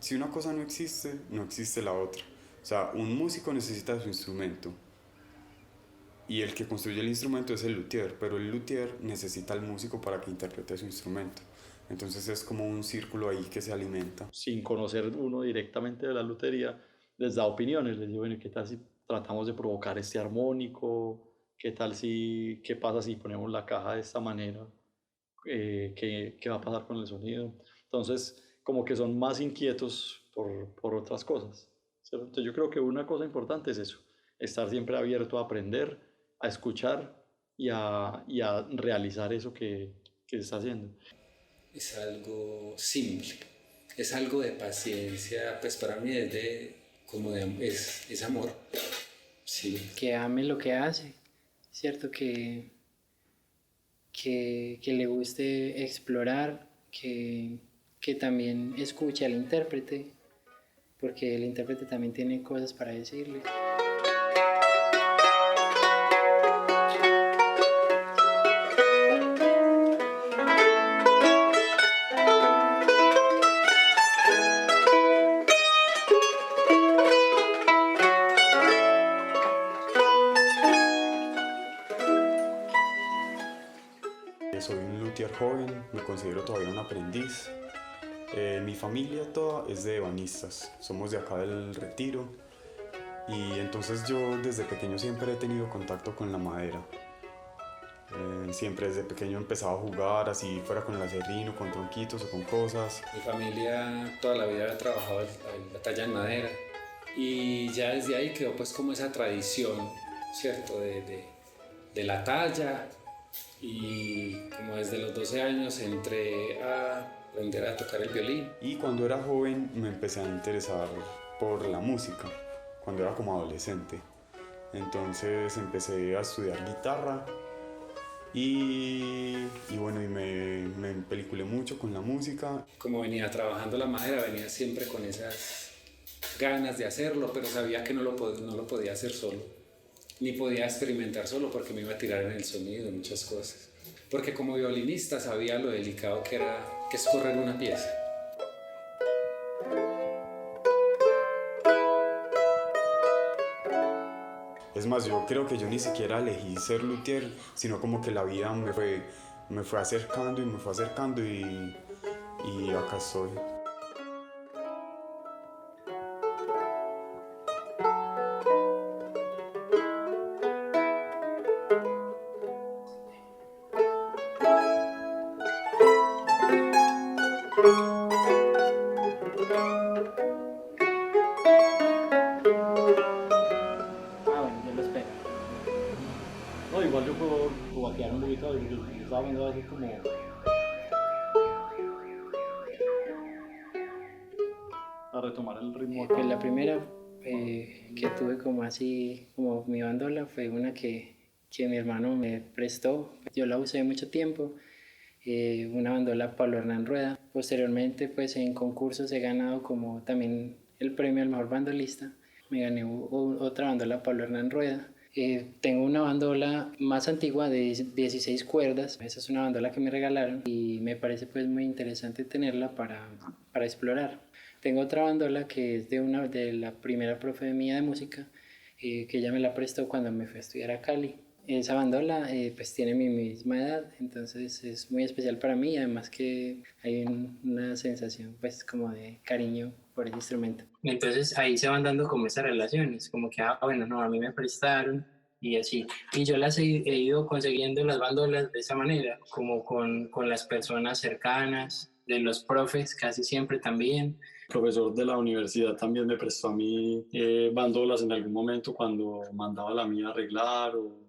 si una cosa no existe, no existe la otra. O sea, un músico necesita su instrumento y el que construye el instrumento es el luthier, pero el luthier necesita al músico para que interprete su instrumento. Entonces es como un círculo ahí que se alimenta. Sin conocer uno directamente de la lutería, les da opiniones, les digo, bueno, ¿qué tal si tratamos de provocar este armónico? ¿Qué tal si, qué pasa si ponemos la caja de esta manera? ¿Qué va a pasar con el sonido? Entonces, como que son más inquietos por otras cosas, ¿cierto? Entonces yo creo que una cosa importante es eso, estar siempre abierto a aprender, a escuchar y a realizar eso que se está haciendo. Es algo simple, es algo de paciencia, pues para mí es de, como de, es amor, sí. Que ame lo que hace, ¿cierto? Que le guste explorar, que también escuche al intérprete, porque el intérprete también tiene cosas para decirle. Soy un luthier joven, me considero todavía un aprendiz. Mi familia toda es de ebanistas, somos de acá del Retiro y entonces yo desde pequeño siempre he tenido contacto con la madera. Siempre desde pequeño empezaba a jugar, así fuera con el acerrín o con tronquitos o con cosas. Mi familia toda la vida ha trabajado la talla en madera y ya desde ahí quedó pues como esa tradición, ¿cierto? De la talla y como desde los 12 años entré a aprender a tocar el violín. Y cuando era joven me empecé a interesar por la música, cuando era como adolescente. Entonces empecé a estudiar guitarra y bueno, y me empeliculé mucho con la música. Como venía trabajando la madera, venía siempre con esas ganas de hacerlo, pero sabía que no lo podía hacer solo, ni podía experimentar solo porque me iba a tirar en el sonido y muchas cosas. Porque como violinista sabía lo delicado que es correr una pieza. Es más, yo creo que yo ni siquiera elegí ser luthier, sino como que la vida me fue acercando y me fue acercando y acá estoy. Ah, bueno, yo lo espero. No, igual yo puedo guatear un poquito, yo estaba viendo así como a retomar el ritmo acá. Pues la primera que tuve como así, como mi bandola, fue una que mi hermano me prestó. Yo la usé mucho tiempo, una bandola Pablo Hernán Rueda. Posteriormente, pues en concursos he ganado como también el premio al mejor bandolista. Me gané otra bandola Pablo Hernán Rueda. Tengo una bandola más antigua de 16 cuerdas. Esa es una bandola que me regalaron y me parece pues muy interesante tenerla para explorar. Tengo otra bandola que es de la primera profe mía de música, que ella me la prestó cuando me fui a estudiar a Cali. Esa bandola pues tiene mi misma edad, entonces es muy especial para mí, además que hay una sensación pues como de cariño por el instrumento. Entonces ahí se van dando como esas relaciones, como que, bueno, no, a mí me prestaron y así. Y yo he ido consiguiendo las bandolas de esa manera, como con las personas cercanas, de los profes casi siempre también. El profesor de la universidad también me prestó a mí bandolas en algún momento cuando mandaba la mía a arreglar o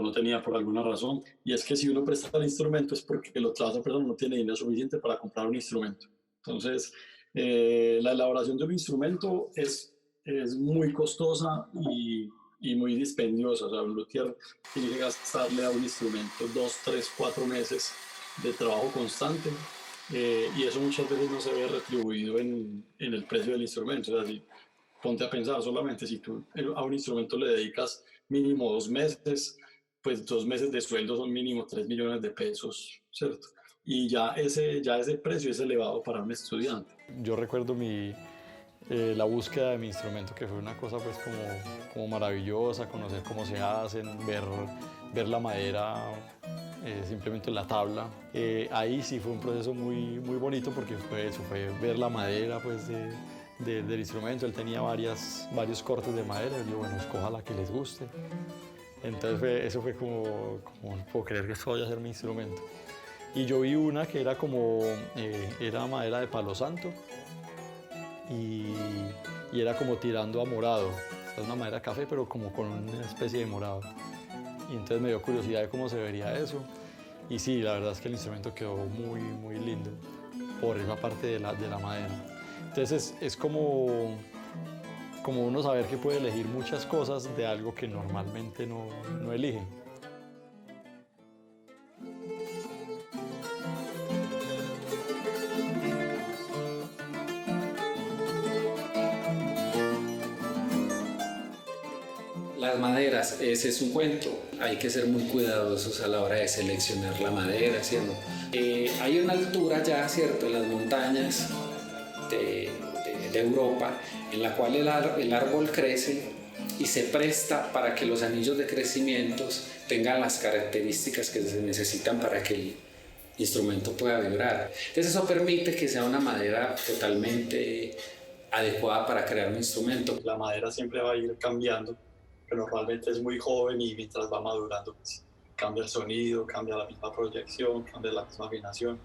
no tenía por alguna razón. Y es que si uno presta el instrumento es porque la otra persona no tiene dinero suficiente para comprar un instrumento. Entonces, la elaboración de un instrumento es muy costosa y muy dispendiosa. O sea, un luthier tiene que gastarle a un instrumento 2, 3, 4 meses de trabajo constante. Y eso muchas veces no se ve retribuido en el precio del instrumento. O sea, si, ponte a pensar solamente, si tú a un instrumento le dedicas mínimo 2 meses, pues 2 meses de sueldo son mínimo 3 millones de pesos, ¿cierto? y ya ese precio es elevado para un estudiante. Yo recuerdo la búsqueda de mi instrumento, que fue una cosa pues como maravillosa, conocer cómo se hacen, ver la madera simplemente en la tabla. Ahí sí fue un proceso muy bonito porque fue ver la madera pues del instrumento. Él tenía varios cortes de madera, y yo, bueno, escoja la que les guste. Entonces eso fue como no puedo creer que esto vaya a ser mi instrumento. Y yo vi una que era era madera de palo santo y era como tirando a morado. Es una madera café, pero como con una especie de morado. Y entonces me dio curiosidad de cómo se vería eso. Y sí, la verdad es que el instrumento quedó muy lindo por esa parte de la madera. Entonces es como uno saber que puede elegir muchas cosas de algo que normalmente no elige. Las maderas, ese es un cuento. Hay que ser muy cuidadosos a la hora de seleccionar la madera, ¿cierto? Hay una altura ya, ¿cierto?, en las montañas de Europa, en la cual el árbol crece y se presta para que los anillos de crecimiento tengan las características que se necesitan para que el instrumento pueda vibrar. Entonces eso permite que sea una madera totalmente adecuada para crear un instrumento. La madera siempre va a ir cambiando, pero normalmente es muy joven y mientras va madurando pues, cambia el sonido, cambia la misma proyección, cambia la misma afinación.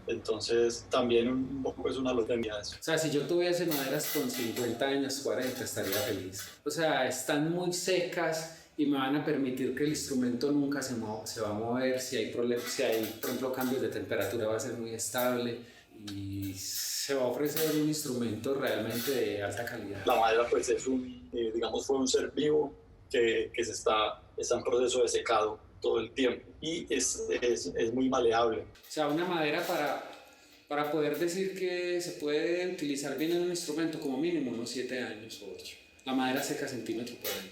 Entonces también un poco es una lotería eso. O sea, si yo tuviese maderas con 50 años, 40, estaría feliz. O sea, están muy secas y me van a permitir que el instrumento nunca se va a mover. Si hay problemas, si hay, por ejemplo, cambios de temperatura, va a ser muy estable y se va a ofrecer un instrumento realmente de alta calidad. La madera pues es digamos, fue un ser vivo que está en proceso de secado todo el tiempo y es muy maleable. O sea, una madera para poder decir que se puede utilizar bien en un instrumento como mínimo unos 7 años o 8. La madera seca centímetro por año.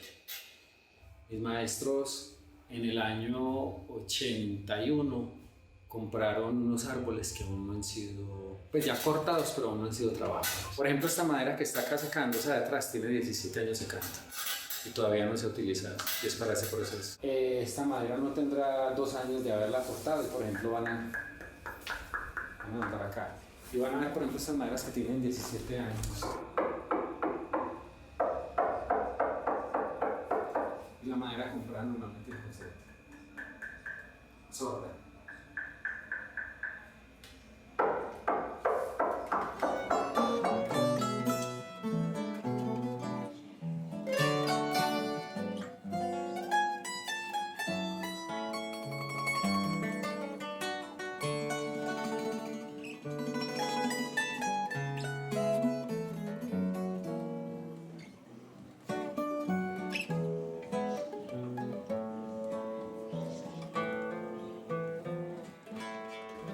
Mis maestros en el año 81 compraron unos árboles que aún no han sido, pues ya cortados, pero aún no han sido trabajados. Por ejemplo, esta madera que está acá secándose de atrás tiene 17 años secando y todavía no se ha utilizado y es para ese proceso. Esta madera no tendrá 2 años de haberla cortado y por ejemplo van a andar acá y van a ver por ejemplo estas maderas que tienen 17 años. Y la madera comprada normalmente es sorda.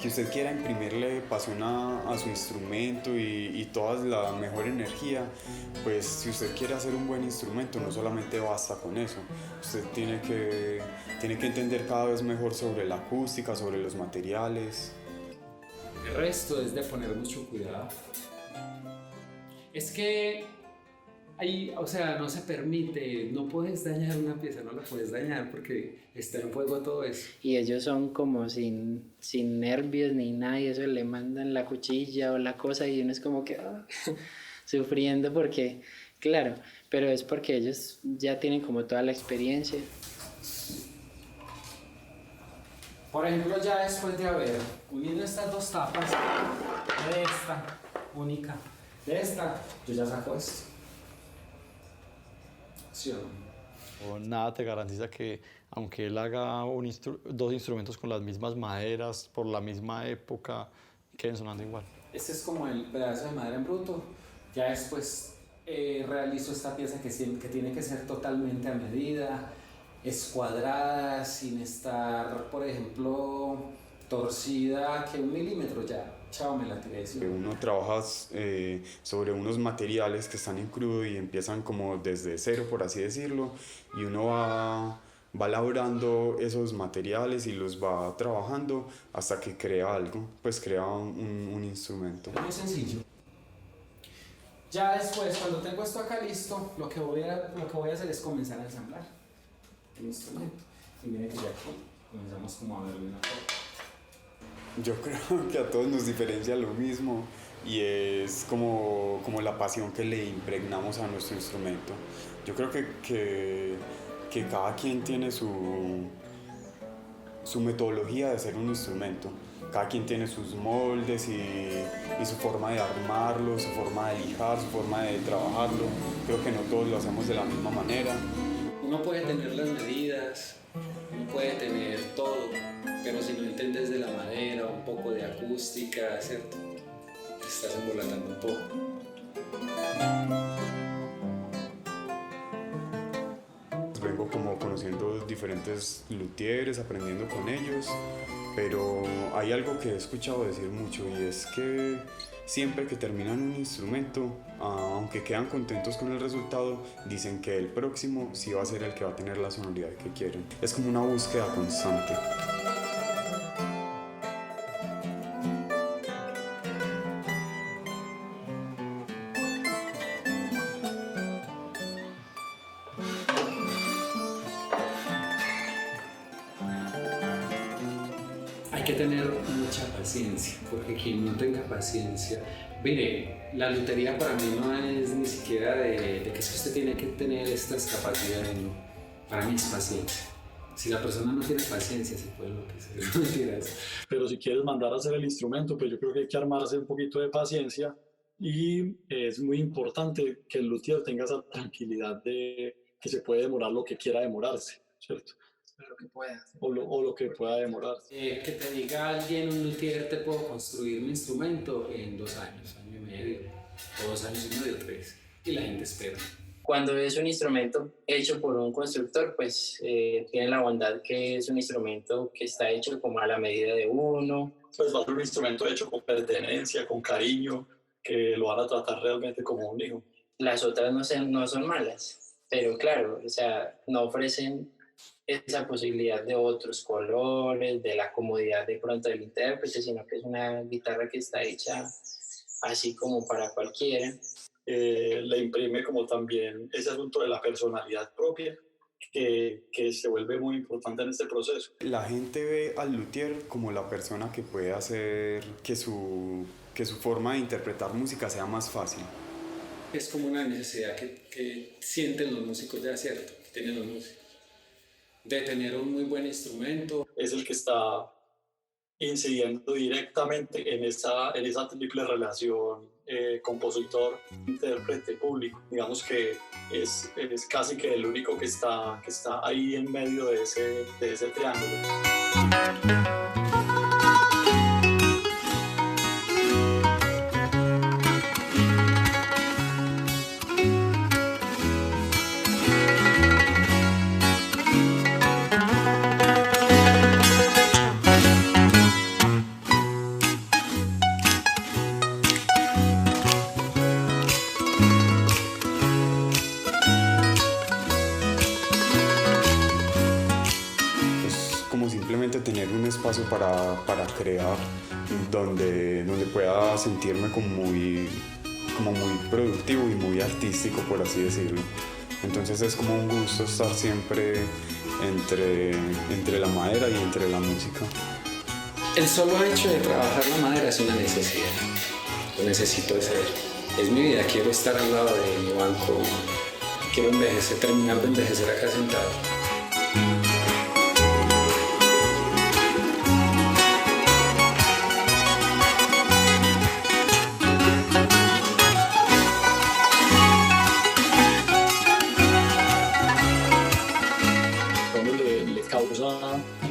Que usted quiera imprimirle pasión a su instrumento y toda la mejor energía, pues si usted quiere hacer un buen instrumento no solamente basta con eso, usted tiene que entender cada vez mejor sobre la acústica, sobre los materiales. El resto es de poner mucho cuidado. Es que o sea, no se permite, no puedes dañar una pieza, no la puedes dañar porque está en fuego todo eso. Y ellos son como sin nervios ni nada, y eso le mandan la cuchilla o la cosa y uno es como que sufriendo porque, claro, pero es porque ellos ya tienen como toda la experiencia. Por ejemplo, ya después de haber unido estas dos tapas, de esta única, de esta, yo ya saco esto. ¿Sí o no? Nada te garantiza que aunque él haga dos instrumentos con las mismas maderas, por la misma época, queden sonando igual. Este es como el pedazo de madera en bruto. Ya después realizo esta pieza que tiene que ser totalmente a medida, escuadrada, sin estar, por ejemplo, torcida, que 1 milímetro ya. Chao, me la tiré. Uno trabaja sobre unos materiales que están en crudo y empiezan como desde cero, por así decirlo, y uno va va elaborando esos materiales y los va trabajando hasta que crea algo, pues crea un instrumento. Es muy sencillo. Ya después, cuando tengo esto acá listo, lo que voy a hacer es comenzar a ensamblar el instrumento. Y miren que ya aquí comenzamos como a verle una forma. Yo creo que a todos nos diferencia lo mismo y es como la pasión que le impregnamos a nuestro instrumento. Yo creo que cada quien tiene su metodología de hacer un instrumento. Cada quien tiene sus moldes y su forma de armarlo, su forma de lijar, su forma de trabajarlo. Creo que no todos lo hacemos de la misma manera. Uno puede tener las medidas, uno puede tener todo, pero si no entiendes de la madera, un poco de acústica, ¿cierto? Te estás embolatando un poco. Vengo como conociendo diferentes luthieres, aprendiendo con ellos, pero hay algo que he escuchado decir mucho y es que siempre que terminan un instrumento, aunque quedan contentos con el resultado, dicen que el próximo sí va a ser el que va a tener la sonoridad que quieren. Es como una búsqueda constante. Hay que tener mucha paciencia, porque quien no tenga paciencia... Mire, la lutería para mí no es ni siquiera de que si usted tiene que tener estas capacidades, no. Para mí es paciencia. Si la persona no tiene paciencia, se puede enloquecer, no mentiras. Pero si quieres mandar a hacer el instrumento, pues yo creo que hay que armarse un poquito de paciencia y es muy importante que el luthier tenga esa tranquilidad de que se puede demorar lo que quiera demorarse, ¿cierto? Lo que pueda. O lo que pueda demorarse. Que te diga alguien, un luthier, te puedo construir mi instrumento en 2 años, año y medio, o 2 años y medio, 3, y la gente espera. Cuando es un instrumento hecho por un constructor, pues tiene la bondad que es un instrumento que está hecho como a la medida de uno. Pues va a ser un instrumento hecho con pertenencia, con cariño, que lo van a tratar realmente como un hijo. Las otras no son malas, pero claro, o sea, no ofrecen esa posibilidad de otros colores, de la comodidad de pronto del intérprete, sino que es una guitarra que está hecha así como para cualquiera. Le imprime como también ese asunto de la personalidad propia que se vuelve muy importante en este proceso. La gente ve al luthier como la persona que puede hacer que su forma de interpretar música sea más fácil. Es como una necesidad que sienten los músicos ya, ¿cierto? Que tienen los músicos. De tener un muy buen instrumento. Es el que está incidiendo directamente en esa triple relación compositor, intérprete, público. Digamos que es casi que el único que está ahí en medio de ese triángulo. Tener un espacio para crear donde pueda sentirme como muy productivo y muy artístico, por así decirlo. Entonces es como un gusto estar siempre entre la madera y entre la música. El solo hecho de trabajar la madera es una necesidad. Lo necesito hacer. Es mi vida, quiero estar al lado de mi banco, quiero terminar de envejecer acá sentado.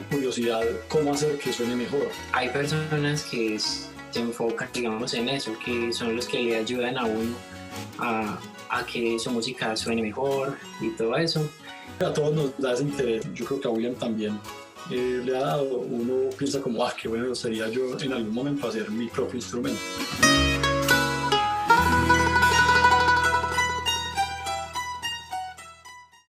Curiosidad, cómo hacer que suene mejor. Hay personas que se enfocan, digamos, en eso, que son los que le ayudan a uno a que su música suene mejor y todo eso. A todos nos da ese interés. Yo creo que a William también le ha dado. Uno piensa como, qué bueno sería yo en algún momento hacer mi propio instrumento.